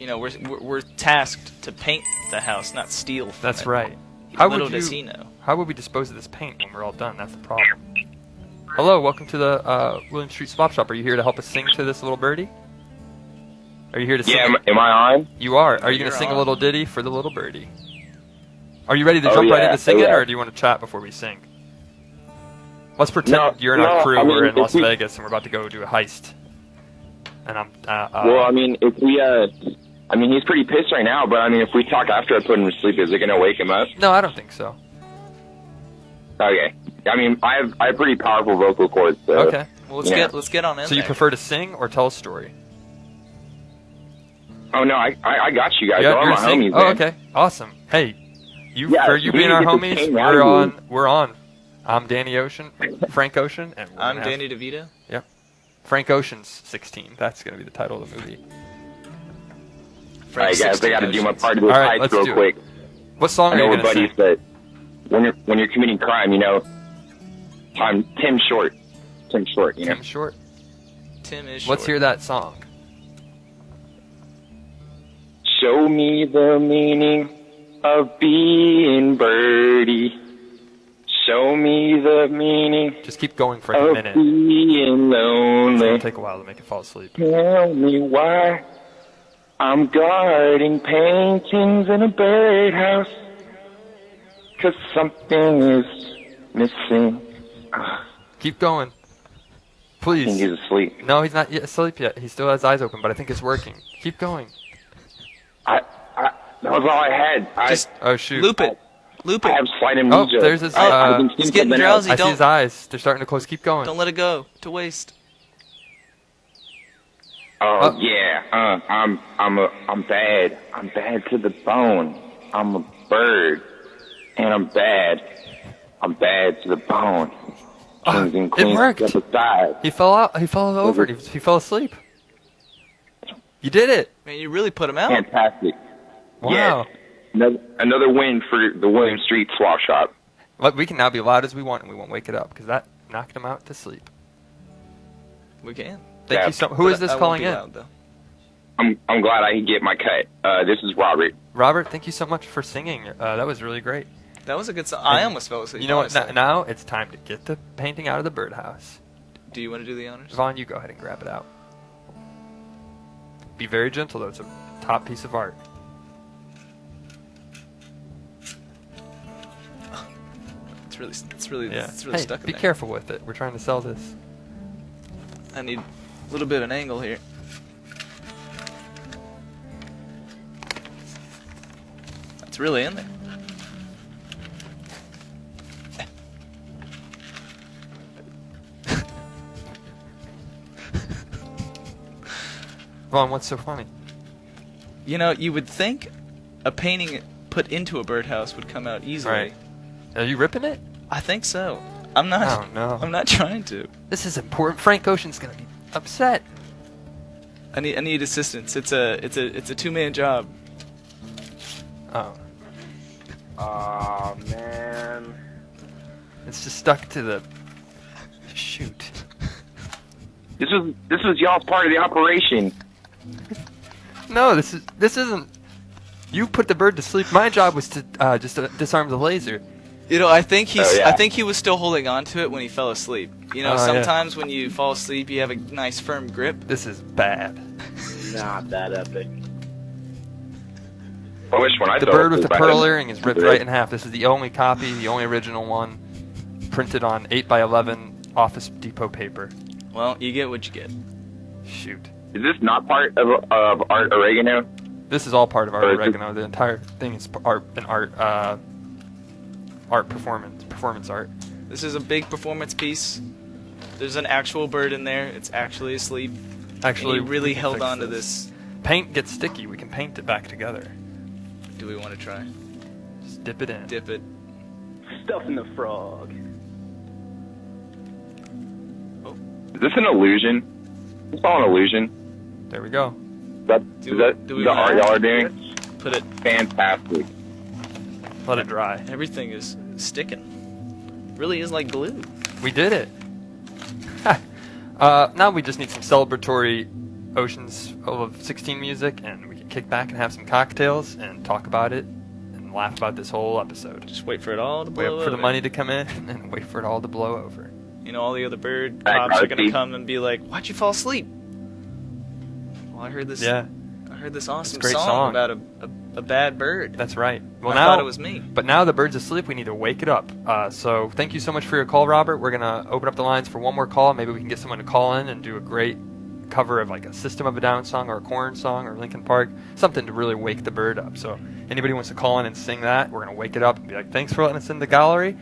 You know, we're tasked to paint the house, not steal from That's it. right. Little does he know. How would we dispose of this paint when we're all done? That's the problem. Hello, welcome to the William Street Swap Shop. Are you here to help us sing to this little birdie? Are you here to sing? Yeah, am I on? You are. Are you going You're to sing a on. little ditty for the little birdie? Are you ready to Oh, jump right yeah. into singing, Oh, yeah. or do you want to chat before we sing? Let's pretend No, you're in our no, crew. I mean, We're in if Las we- Vegas, and we're about to go do a heist. And I'm. Well, I mean, if we, I mean, he's pretty pissed right now, but I mean, if we talk after I put him to sleep, is it going to wake him up? No, I don't think so. Okay. I mean, I have pretty powerful vocal cords, so. Okay. Well, let's Yeah. get on in So you there. prefer to sing or tell a story? Oh, no, I got you guys. Yeah, All you're my singing. homies, Oh, man. okay. Awesome. Hey, Yeah, for you we being need our to get homies, this paint out of here. we're on. I'm Danny Ocean, Frank Ocean, and I'm Danny DeVito. Yep. Frank Ocean's 16. That's going to be the title of the movie. All right, guys, I got to do my part of this All right, heist let's real do it. quick. What song I are know you we're going to buddies, sing? but when you're committing crime, you know, I'm Tim Short. Tim Short, you know. Tim Short. Tim is. Let's short. hear that song. Show me the meaning of being Birdie. Show me the meaning Just keep going for like a of minute. being It's lonely. going to take a while to make it fall asleep. Tell me why I'm guarding paintings in a birdhouse. 'Cause something is missing. Keep going. I think Please. he's asleep. No, he's not yet asleep yet. He still has eyes open, but I think it's working. Keep going. That was all I had. Oh shoot. Loop it. Loop I it. have slight Oh, amnesia. there's his. I've been He's seeing getting something else. drowsy. I see Don't- his eyes. They're starting to close. Keep going. Don't let it go to waste. Oh yeah, I'm bad. I'm bad to the bone. I'm a bird, and I'm bad. I'm bad to the bone. Kings and it queens worked. step aside. He fell out. He fell over. He fell asleep. You did it. Man, you really put him out. Fantastic. Wow. Yes. Another win for the William Street Swap Shop. Look, we can now be loud as we want, and we won't wake it up because that knocked him out to sleep. We can. Thank Yeah. you so. Who is But this I won't calling be in? loud, though. I'm glad I could get my cut. This is Robert. Robert, thank you so much for singing. That was really great. That was a good song. I almost fell asleep. You know what? honestly. Now it's time to get the painting out of the birdhouse. Do you want to do the honors? Vaughn, you go ahead and grab it out. Be very gentle, though. It's a top piece of art. It's really Yeah. Hey, stuck in be there. careful with it. We're trying to sell this. I need a little bit of an angle here. It's really in there. Vaughn, what's so funny? You know, you would think a painting put into a birdhouse would come out easily. Right. Are you ripping it? I think so. I'm not. Oh, no. I'm not trying to. This is important. Frank Ocean's gonna be upset. I need assistance. It's a two-man job. Oh, Aw, man. it's just stuck to the. Shoot. This was y'all's part of the operation. No, this isn't. You put the bird to sleep. My job was to just disarm the laser. You know, I think Oh, yeah. I think he was still holding on to it when he fell asleep. You know, Oh, yeah. sometimes when you fall asleep, you have a nice firm grip. This is bad. Not that epic. I wish when I The fell bird with the asleep, I pearl didn't- earring is ripped right in half. This is the only copy, the only original one, printed on 8x11 Office Depot paper. Well, you get what you get. Shoot. Is this not part of Art Oregano? This is all part of Art Or is it- Oregano. The entire thing is art performance art. This is a big performance piece. There's an actual bird in there. It's actually asleep. Actually, and he really we can held fix on to this. Paint gets sticky. We can paint it back together. Do we want to try? Just dip it in. Dip it. Stuffing the frog. Is this an illusion? It's all an illusion. There we go. Is that do we the art want- y'all are doing? Put it. Fantastic. Let it dry. Everything is sticking. Really is like glue. We did it. Now we just need some celebratory Oceans of 16 music, and we can kick back and have some cocktails and talk about it and laugh about this whole episode. Just wait for it all to Wait blow for the over. money to come in and wait for it all to blow over. You know, all the other bird Hey, cops are gonna Garfield. come and be like, "Why'd you fall asleep?" Well, I heard this. Yeah, I heard this awesome great song, song. about a bad bird. that's right. Well, I now thought it was me. But now the bird's asleep. We need to wake it up. So thank you so much for your call, Robert. We're gonna open up the lines for one more call. Maybe we can get someone to call in and do a great cover of like a System of a Down song or a Korn song or Linkin Park, something to really wake the bird up. So anybody wants to call in and sing that, we're gonna wake it up and be like, thanks for letting us in the gallery.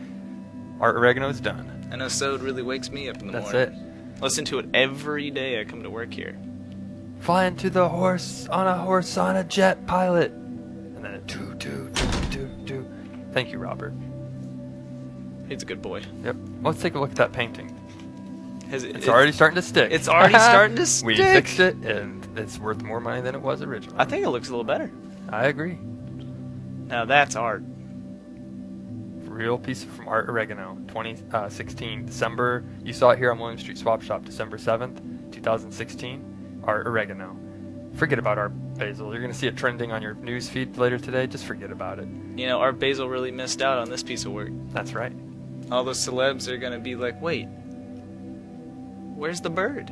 Art Oregano's done. I know Sode really wakes me up in the That's morning. it. Listen to it every day I come to work here. Flying to the horse on a jet pilot, and then a toot toot toot toot toot. Thank you, Robert. He's a good boy. Yep. Let's take a look at that painting. It's already starting to stick. It's already starting to stick. We fixed it, and it's worth more money than it was originally. I think it looks a little better. I agree. Now that's art. Real piece from Art Oregano, 2016, December. You saw it here on William Street Swap Shop, December 7th, 2016. Art Oregano. Forget about Art Basil. You're going to see it trending on your news feed later today. Just forget about it. You know, Art Basil really missed out on this piece of work. That's right. All those celebs are gonna be like, "Wait, where's the bird?"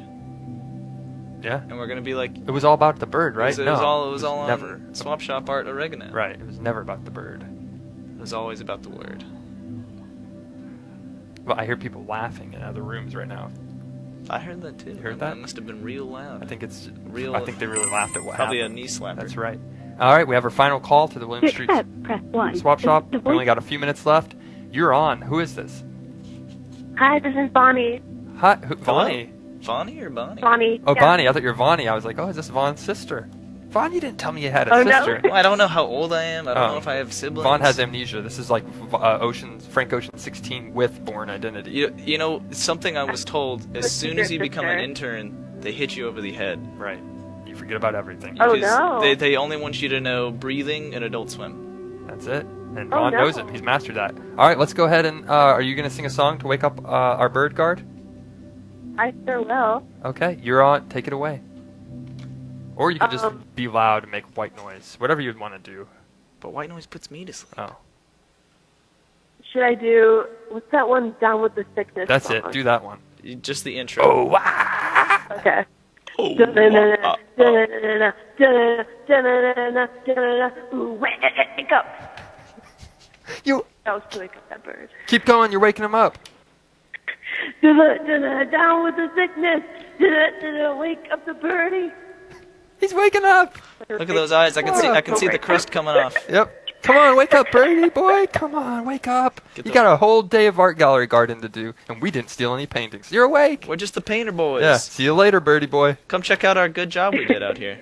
Yeah. And we're gonna be like, It was all about the bird, right? It no. was all never. on Swap Shop Art Oregano. Right. It was never about the bird. It was always about the word. Well, I hear people laughing in other rooms right now. I heard that too. You heard that? That must have been real loud. I think it's Real- I think they really laughed at what Probably happened. a knee slapper. That's right. All right, we have our final call to the William To Street accept, press 1. Swap Shop. The We only got a few minutes left. You're on. Who is this? Hi, this is Bonnie. Hi, Vonnie. Vonnie or Bonnie? Bonnie. Oh, yeah. Bonnie. I thought you were Vonnie. I was like, oh, is this Vaughn's sister? Vaughn, you didn't tell me you had a Oh, no? sister. Well, I don't know how old I am. I don't Oh. know if I have siblings. Vaughn has amnesia. This is like Frank Ocean 16 with Born Identity. You know, something I was told, as What's soon your as you become an sister? intern, they hit you over the head. Right. You forget about everything. Oh, Because no. They only want you to know breathing and Adult Swim. That's it. And Oh, Vaughn no. knows it. He's mastered that. All right, let's go ahead and. Are you going to sing a song to wake up our bird guard? I sure will. Okay, you're on. Take it away. Or you can just Um, be loud and make white noise. Whatever you'd want to do. But white noise puts me to sleep. Oh, Should I do, what's that one, Down with the Sickness that's song? it. Do that one. Just the intro. Oh, wow. Okay. Oh, Ooh, wake up. You That was to wake up that bird. keep going. You're waking him up. Down with the sickness. Wake up the birdie. He's waking up. Look at those eyes. I can see the crust coming off. Yep. Come on, wake up, birdie boy. Come on, wake up. Get You the- got a whole day of art gallery garden to do, and we didn't steal any paintings. You're awake. We're just the painter boys. Yeah. See you later, birdie boy. Come check out our good job we did out here.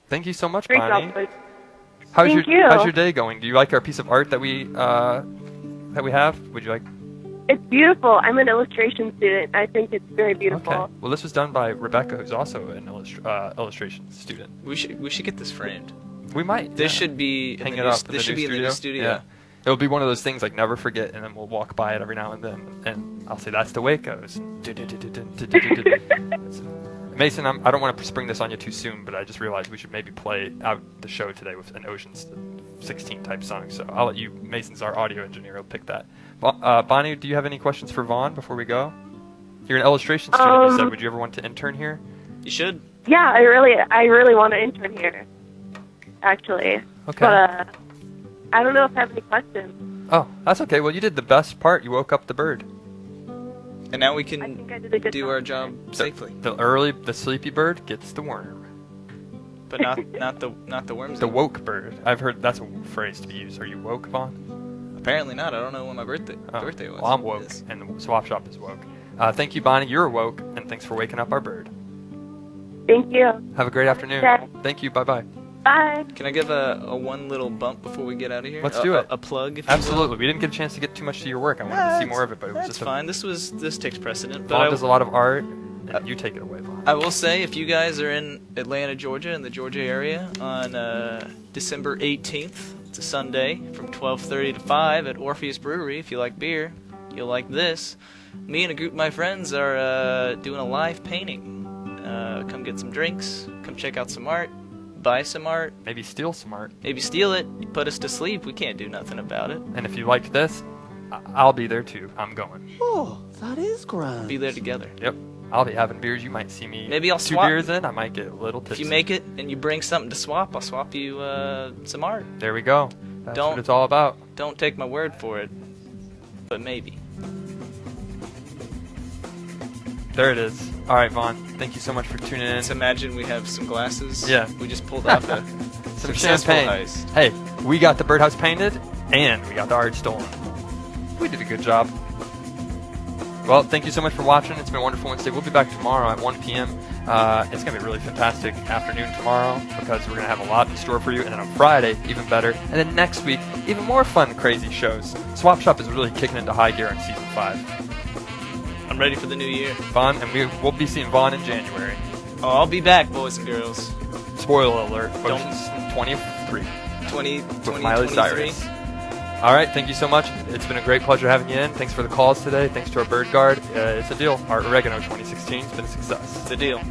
Thank you so much, Great Bonnie. job, boys. How's Thank your you. How's your day going? Do you like our piece of art that we have? Would you like? It's beautiful. I'm an illustration student. I think it's very beautiful. Okay. Well, this was done by Rebecca, who's also an illustration student. We should get this framed. We might. This yeah. should be in Hang the it new, up in this the should new be in the new studio. Yeah. It'll be one of those things like never forget, and then we'll walk by it every now and then, and I'll say that's the way it goes. Mason, I don't want to spring this on you too soon, but I just realized we should maybe play out the show today with an Ocean's 16 type song. So I'll let you. Mason's our audio engineer. He'll pick that. Bonnie, do you have any questions for Vaughn before we go? You're an illustration student. You said. Would you ever want to intern here? You should. Yeah, I really want to intern here, actually. Okay. But I don't know if I have any questions. Oh, that's okay. Well, you did the best part. You woke up the bird. And now we I can think I did a good do job. our job safely. The sleepy bird gets the worm. But not the worms. The woke bird. I've heard that's a phrase to be used. Are you woke, Vaughn? Apparently not. I don't know when my birthday Oh, was. Well, I'm woke, Yes. and the swap shop is woke. Thank you, Bonnie. You're woke, and thanks for waking up our bird. Thank you. Have a great afternoon. Okay. Thank you. Bye-bye. Bye. Can I give a one little bump before we get out of here? Let's do it. A plug, if you will? Absolutely. We didn't get a chance to get too much to your work. I wanted to see more of it, but it was That's just fine. This takes precedent. But Vaughn does a lot of art, and you take it away, Vaughn. I will say, if you guys are in Atlanta, Georgia, in the Georgia area, on December 18th, it's a Sunday, from 12:30 to 5 at Orpheus Brewery. If you like beer, you'll like this. Me and a group of my friends are doing a live painting. Come get some drinks. Come check out some art. Buy some art. Maybe steal some art. Maybe steal it. Put us to sleep. We can't do nothing about it. And if you liked this, I'll be there too. I'm going. Oh, that is grand. Be there together. Yep. I'll be having beers. You might see me. Maybe I'll 2 swap- beers in. I might get a little tipsy. If you make it and you bring something to swap, I'll swap you some art. There we go. That's Don't- what it's all about. Don't take my word for it, but maybe. There it is. All right, Vaughn. Thank you so much for tuning in. Let's imagine we have some glasses. Yeah. We just pulled off a Some successful champagne. heist. Hey, we got the birdhouse painted, and we got the art stolen. We did a good job. Well, thank you so much for watching. It's been a wonderful Wednesday. We'll be back tomorrow at 1 p.m. It's going to be a really fantastic afternoon tomorrow because we're going to have a lot in store for you. And then on Friday, even better. And then next week, even more fun, crazy shows. Swap Shop is really kicking into high gear in Season 5. I'm ready for the new year. Vaughn, and we'll be seeing Vaughn in January. Oh, I'll be back, boys and girls. Spoiler alert, Don't- Ocean's 23. 20, With 20, Miley 23. Cyrus. All right, thank you so much. It's been a great pleasure having you in. Thanks for the calls today. Thanks to our bird guard. It's a deal. Our Oregano 2016 has been a success. It's a deal.